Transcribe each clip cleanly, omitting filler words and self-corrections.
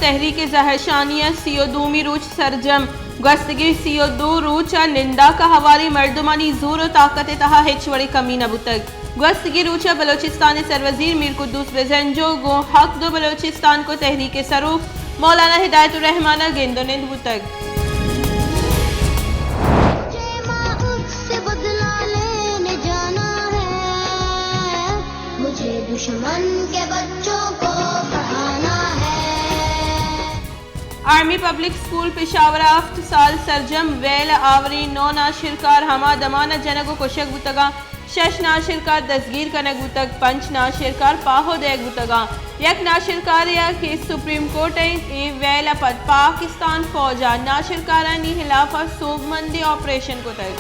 तहरीक जहशानिया CO2 रूच सरजम गस्तगी CO2 रूच निंदा का हवारी मर्दमानी जोर और ताकत तहा हिच बड़ी कमी न बुतक गस्तगी रूचा बलोचिस्तान सरवजीर मीर कुद्दूस बेजंजो गो हक दो बलोचिस्तान को तहरीक सरूफ मौलाना हिदायतुर रहमाना गेंदो निंद बुतक दुश्मन के बच्चों को पढ़ाना है। आर्मी पब्लिक स्कूल पेशावर आफ्त साल सरजम वेल आवरी नौ नाशिरकार हमा दमाना जनगो कोशक बुतगा शश नाशिरकार दसगीर कनक बुतक पंच नाशिरकार पाहो देग बुतगा यक नाशिरकार या के सुप्रीम कोर्ट ए वेल पद पाकिस्तान फौजा नाशिरकारानी खिलाफा सोगमंदी ऑपरेशन को तक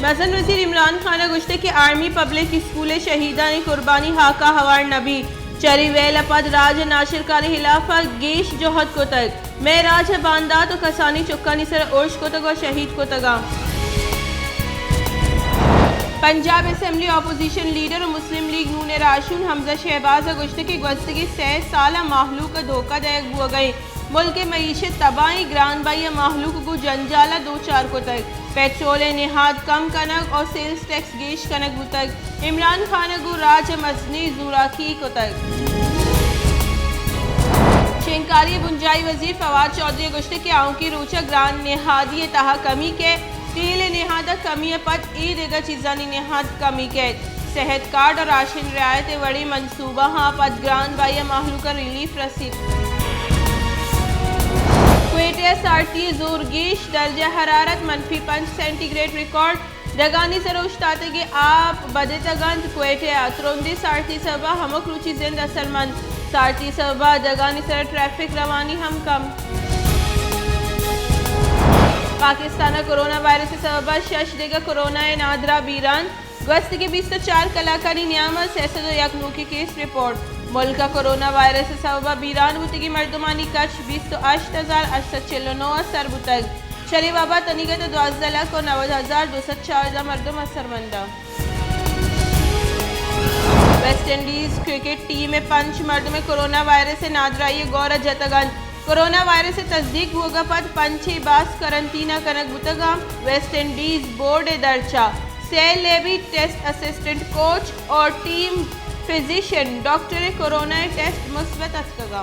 मजन वजीर इमरान खान गुश्ते के आर्मी पब्लिक स्कूल शहीदा ने कुर्बानी हाका हवार नबी चरी वेल पद राज नाशिरकार खिलाफा गेश जोहद को तक मैं राज बांदा तो कसानी चुक्कानी सर उर्श को तक शहीद को तगा पंजाब असेंबली अपोजिशन लीडर और मुस्लिम लीग नून राशून हमजा शहबाज गुश्ते की गस्तगी 6 साल माहलू का धोखा दायक हुआ गए मुल्क के मईशत तबाही ग्रान बाई माहलूक को जंजाला 2-4 को तक पेट्रोल निहाद कम कनक और सेल्स टैक्स गेश कनक को तक इमरान खान को राज मजनी जुराकी को तक शेंकारी बुंजाई वजीर फवाद चौधरी गुश्ते के आँव की रोचा ग्रान निहादी तहा कमी के तेल निहादा कमी पद ई देगा चीज़ानी निहाद कमी के सेहत कार्ड और राशन रियायत बड़ी मनसूबा हाँ पद ग्रान बाई माहलू का रिलीफ रसीद SRT जोरगेश दर्जा हरारत -5 सेंटीग्रेड रिकॉर्ड दगानी सरोशताते के आप बदे तगंत क्वेटे अतरोंदी सारती सबा हमक रुचि जिंद असलमंद सारती सबा दगानी सर ट्रैफिक रवानी हम कम पाकिस्तान कोरोना वायरस से सबा शश देगा कोरोना नादरा बीरान गस्त के 24 कलाकारी नियामत सैसद यकनू की केस रिपोर्ट मुल्क का कोरोना वायरस से सबा बीरान बुतगी मर्दमानी कच 20,849 असर बुतग शरीफ बाबा तनिगत 12,90,204 मर्दम असरमंदा वेस्ट इंडीज क्रिकेट टीम में पंच मर्द में कोरोना वायरस से नादराई गौर जतगन कोरोना वायरस से तस्दीक होगा पद पंचे बास करंतीना कनक बुतगा वेस्ट इंडीज बोर्ड दर्चा सेल लेबी टेस्ट असिस्टेंट कोच और team physician doctor corona test मुस्बत अतकगा।